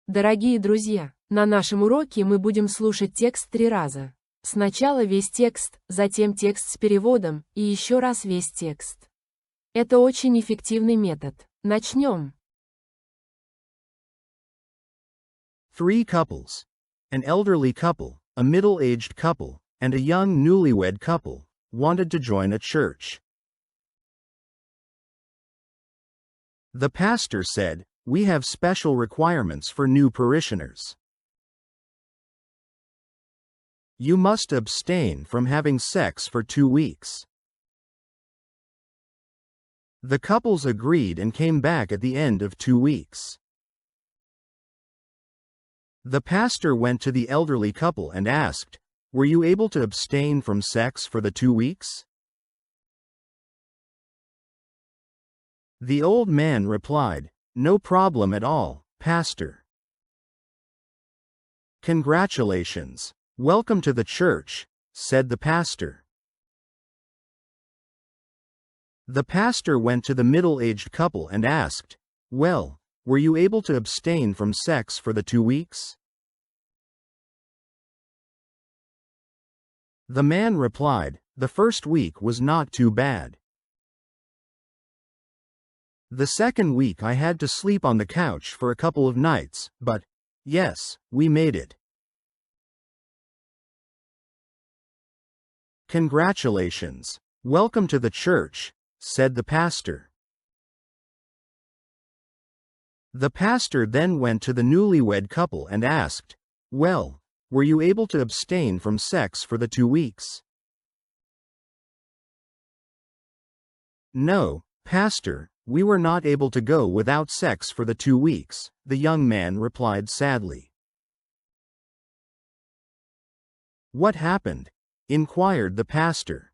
Дорогие друзья, на нашем уроке мы будем слушать текст 3 раза. Сначала весь текст, затем текст с переводом, и еще раз весь текст. Это очень эффективный метод. Начнем. 3 couples. An elderly couple, a middle-aged couple, and a young newlywed couple wanted to join a church. The pastor said, "We have special requirements for new parishioners. You must abstain from having sex for 2 weeks." The couples agreed and came back at the end of 2 weeks. The pastor went to the elderly couple and asked, "Were you able to abstain from sex for the 2 weeks?" The old man replied, "No problem at all, Pastor." "Congratulations. Welcome to the church," said the pastor. The pastor went to the middle-aged couple and asked, "Well, were you able to abstain from sex for the 2 weeks?" The man replied, "The first week was not too bad. The second week I had to sleep on the couch for a couple of nights, but, yes, we made it." "Congratulations. Welcome to the church," said the pastor. The pastor then went to the newlywed couple and asked, "Well, were you able to abstain from sex for the 2 weeks?" "No, Pastor, we were not able to go without sex for the 2 weeks," the young man replied sadly. "What happened?" inquired the pastor.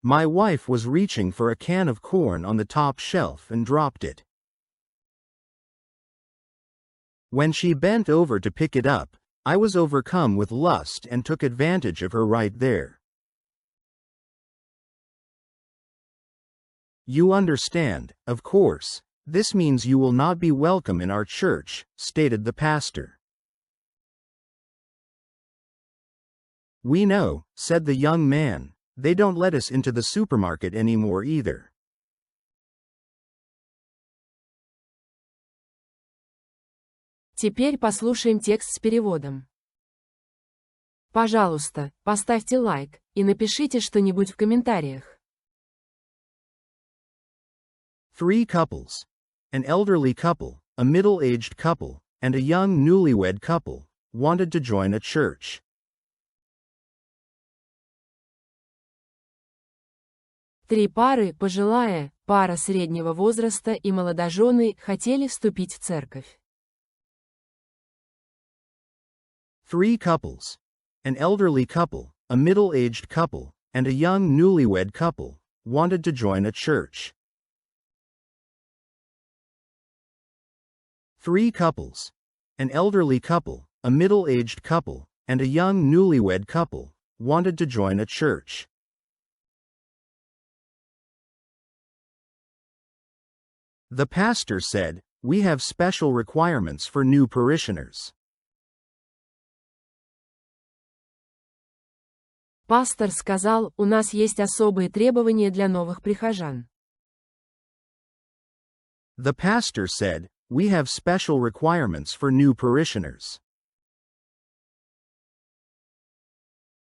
"My wife was reaching for a can of corn on the top shelf and dropped it. When she bent over to pick it up, I was overcome with lust and took advantage of her right there." "You understand, of course. This means you will not be welcome in our church," stated the pastor. "We know," said the young man. "They don't let us into the supermarket anymore either." Теперь послушаем текст с переводом. Пожалуйста, поставьте лайк и напишите что-нибудь в комментариях. 3 couples. An elderly couple, a middle-aged couple, and a young newlywed couple wanted to join a church. Три пары, пожилая, пара среднего возраста и молодожены, хотели вступить в церковь. 3 couples. An elderly couple, a middle-aged couple, and a young newlywed couple wanted to join a church. 3 couples. An elderly couple, a middle-aged couple, and a young newlywed couple wanted to join a church. The pastor said, "We have special requirements for new parishioners." Пастор сказал, у нас есть особые требования для новых прихожан. The pastor said, "We have special requirements for new parishioners."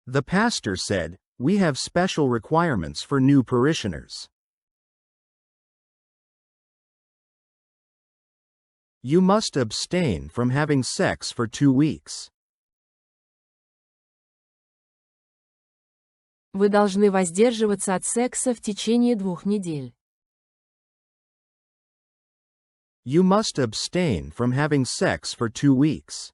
The pastor said, "We have special requirements for new parishioners." You must abstain from having sex for 2 weeks. Вы должны воздерживаться от секса в течение 2 недель. You must abstain from having sex for 2 weeks.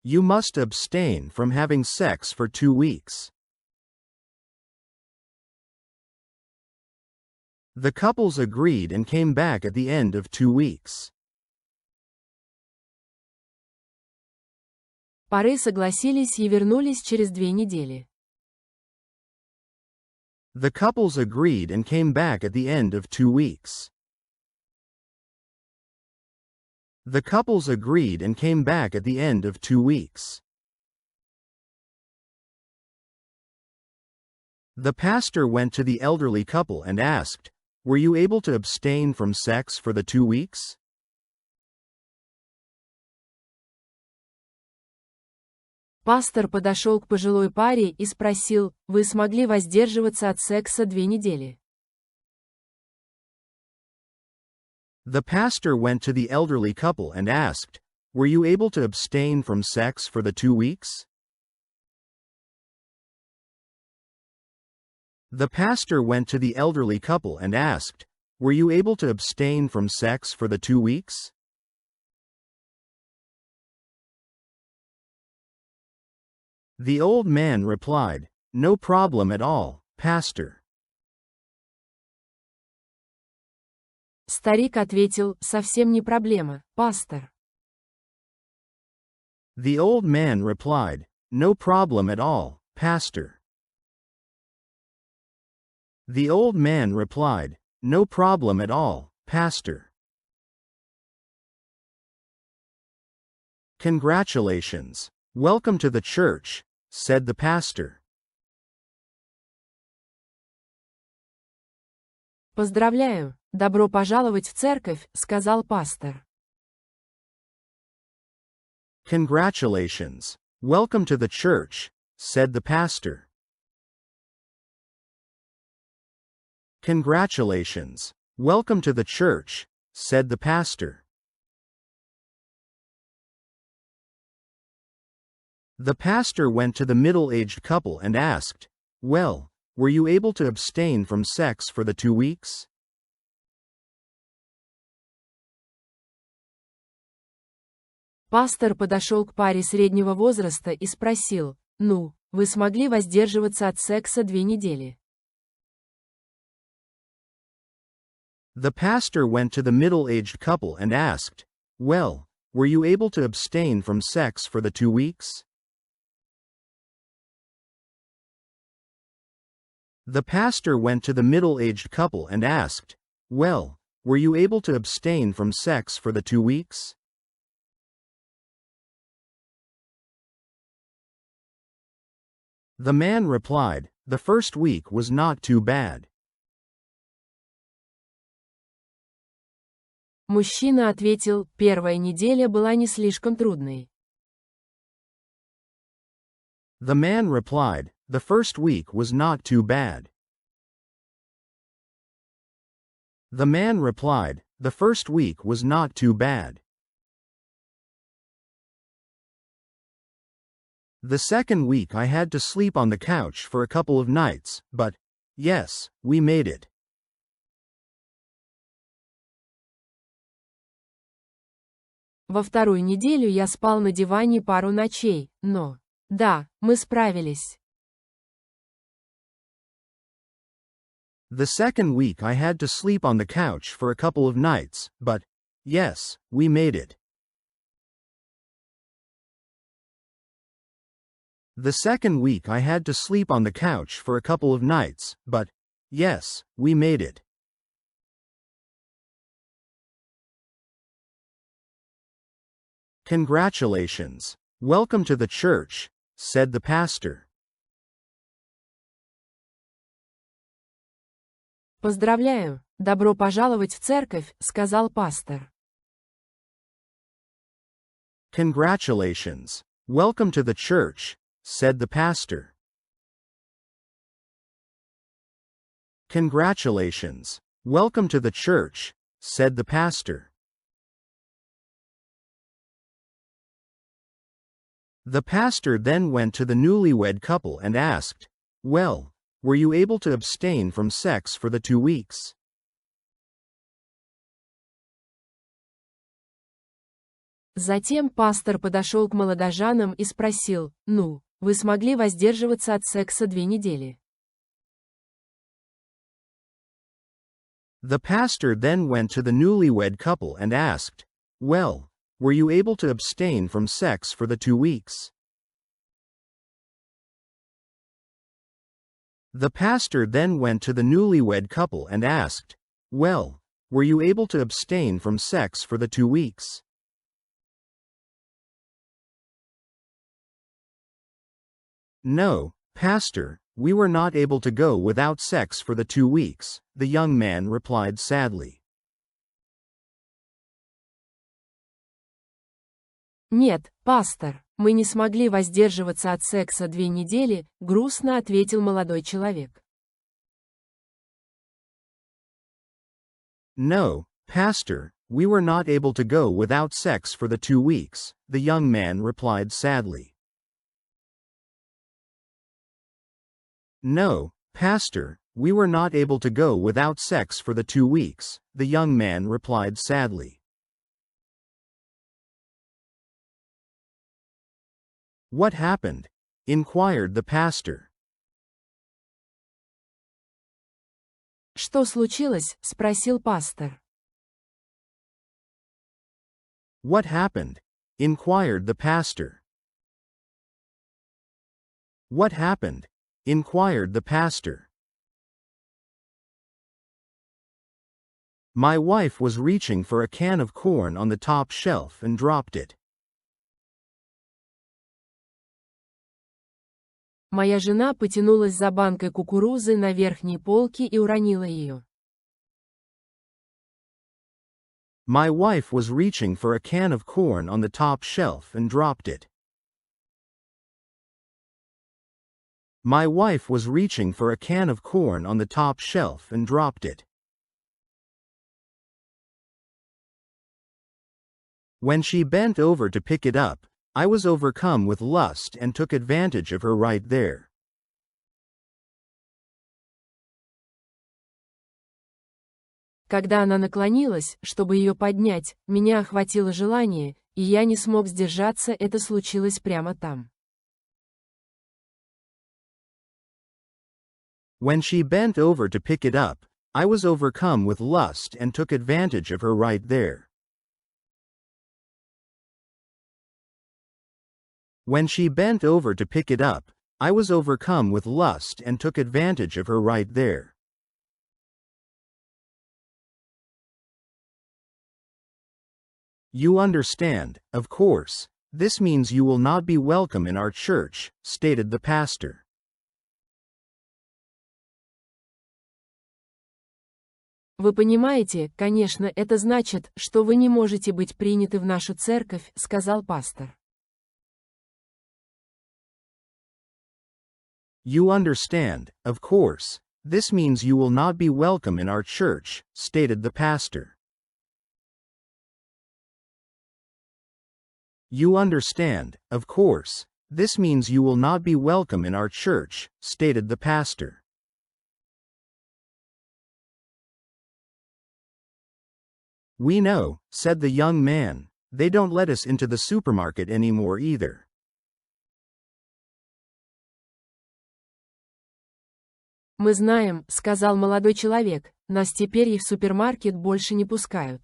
You must abstain from having sex for 2 weeks. The couples agreed and came back at the end of 2 weeks. Пары согласились и вернулись через 2 недели. The couples agreed and came back at the end of 2 weeks. The couples agreed and came back at the end of 2 weeks. The pastor went to the elderly couple and asked, "Were you able to abstain from sex for the 2 weeks?" Пастор подошел к пожилой паре и спросил, вы смогли воздерживаться от секса 2 недели? The pastor went to the elderly couple and asked, "Were you able to abstain from sex for the 2 weeks?" The pastor went to the elderly couple and asked, "Were you able to abstain from sex for the 2 weeks?" The old man replied, "No problem at all, Pastor." Старик ответил, совсем не проблема, пастор. The old man replied, "No problem at all, Pastor." The old man replied, "No problem at all, Pastor." "Congratulations. Welcome to the church," said the pastor. Поздравляю, добро пожаловать в церковь, сказал пастор. "Congratulations. Welcome to the church," said the pastor. "Congratulations. Welcome to the church," said the pastor. The pastor went to the middle-aged couple and asked, "Well, were you able to abstain from sex for the 2 weeks?" Пастор подошел к паре среднего возраста и спросил, ну, вы смогли воздерживаться от секса 2 недели? The pastor went to the middle-aged couple and asked, "Well, were you able to abstain from sex for the 2 weeks?" The pastor went to the middle-aged couple and asked, "Well, were you able to abstain from sex for the 2 weeks?" The man replied, "The first week was not too bad." Мужчина ответил, первая неделя была не слишком трудной. The man replied, "The first week was not too bad." The man replied, "The first week was not too bad." The second week I had to sleep on the couch for a couple of nights, but, yes, we made it. Во вторую неделю я спал на диване пару ночей, но... Да, мы справились. The second week I had to sleep on the couch for a couple of nights, but, yes, we made it. The second week I had to sleep on the couch for a couple of nights, but, yes, we made it. "Congratulations. Welcome to the church," said the pastor. Поздравляю, добро пожаловать в церковь, сказал пастор. "Congratulations. Welcome to the church," said the pastor. "Congratulations. Welcome to the church," said the pastor. The pastor then went to the newlywed couple and asked, "Well, were you able to abstain from sex for the 2 weeks?" Затем пастор подошел к молодожанам и спросил, ну, вы смогли воздерживаться от секса 2 недели? The pastor then went to the newlywed couple and asked, "Well, were you able to abstain from sex for the 2 weeks?" The pastor then went to the newlywed couple and asked, "Well, were you able to abstain from sex for the 2 weeks?" "No, Pastor, we were not able to go without sex for the 2 weeks," the young man replied sadly. Нет, пастор, мы не смогли воздерживаться от секса 2 недели, грустно ответил молодой человек. "No, Pastor, we were not able to go without sex for the 2 weeks," the young man replied sadly. "No, Pastor, we were not able to go without sex for the 2 weeks," the young man replied sadly. "What happened?" inquired the pastor. Что случилось? Спросил пастор. "What happened?" inquired the pastor. "What happened?" inquired the pastor. "My wife was reaching for a can of corn on the top shelf and dropped it." Моя жена потянулась за банкой кукурузы на верхней полке и уронила ее. My wife was reaching for a can of corn on the top shelf and dropped it. My wife was reaching for a can of corn on the top shelf and dropped it. When she bent over to pick it up, I was overcome with lust and took advantage of her right there. Когда она наклонилась, чтобы ее поднять, меня охватило желание, и я не смог сдержаться, это случилось прямо там. When she bent over to pick it up, I was overcome with lust and took advantage of her right there. When she bent over to pick it up, I was overcome with lust and took advantage of her right there. You understand, of course, this means you will not be welcome in our church, stated the pastor. Вы понимаете, конечно, это значит, что вы не можете быть приняты в нашу церковь, сказал пастор. You understand, of course, this means you will not be welcome in our church, stated the pastor. You understand, of course, this means you will not be welcome in our church, stated the pastor. We know, said the young man, they don't let us into the supermarket anymore either. Мы знаем, сказал молодой человек, нас теперь и в супермаркет больше не пускают.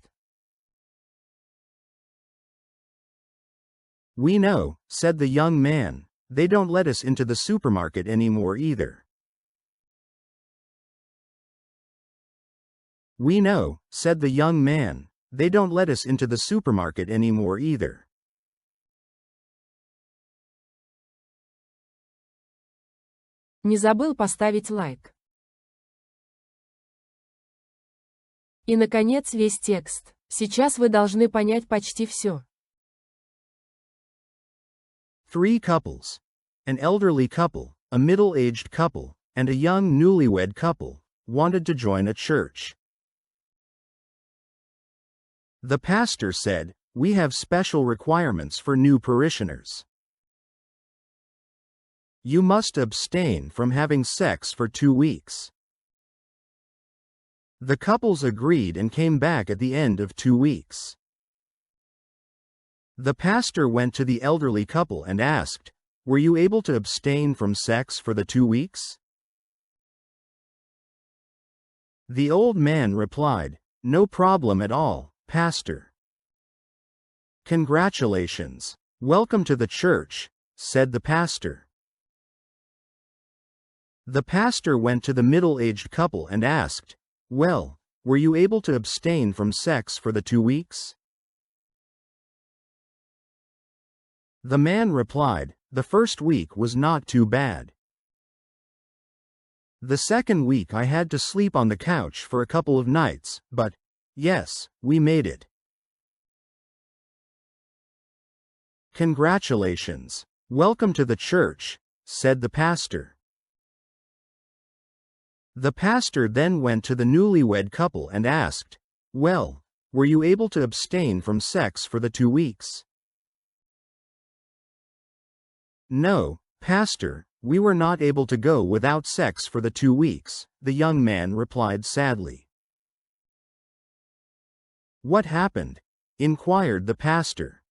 We know, said the young man, they don't let us into the supermarket anymore either. We know, said the young man, they don't let us into the supermarket anymore either. Не забыл поставить лайк. И, наконец, весь текст. Сейчас вы должны понять почти все. 3 couples. An elderly couple, a middle-aged couple, and a young newlywed couple, wanted to join a church. The pastor said, "We have special requirements for new parishioners. You must abstain from having sex for 2 weeks." The couples agreed and came back at the end of 2 weeks. The pastor went to the elderly couple and asked, "Were you able to abstain from sex for the 2 weeks?" The old man replied, "No problem at all, Pastor." "Congratulations. Welcome to the church," said the pastor. The pastor went to the middle-aged couple and asked, "Well, were you able to abstain from sex for the 2 weeks?" The man replied, "The first week was not too bad. The second week I had to sleep on the couch for a couple of nights, but, yes, we made it." "Congratulations. Welcome to the church," said the pastor. The pastor then went to the newlywed couple and asked, "Well, were you able to abstain from sex for the 2 weeks?" "No, pastor, we were not able to go without sex for the 2 weeks," the young man replied sadly. "What happened?" inquired the pastor.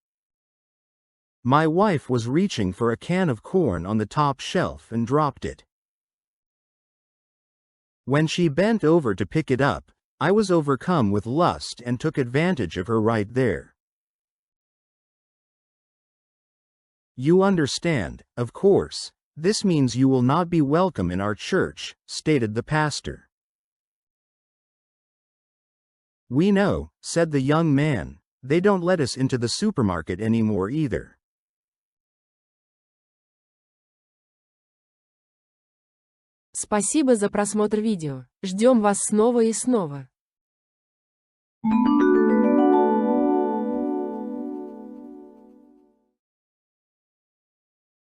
"My wife was reaching for a can of corn on the top shelf and dropped it. When she bent over to pick it up, I was overcome with lust and took advantage of her right there. You understand, of course, this means you will not be welcome in our church," stated the pastor. "We know," said the young man, "they don't let us into the supermarket anymore either." Спасибо за просмотр видео. Ждем вас снова и снова.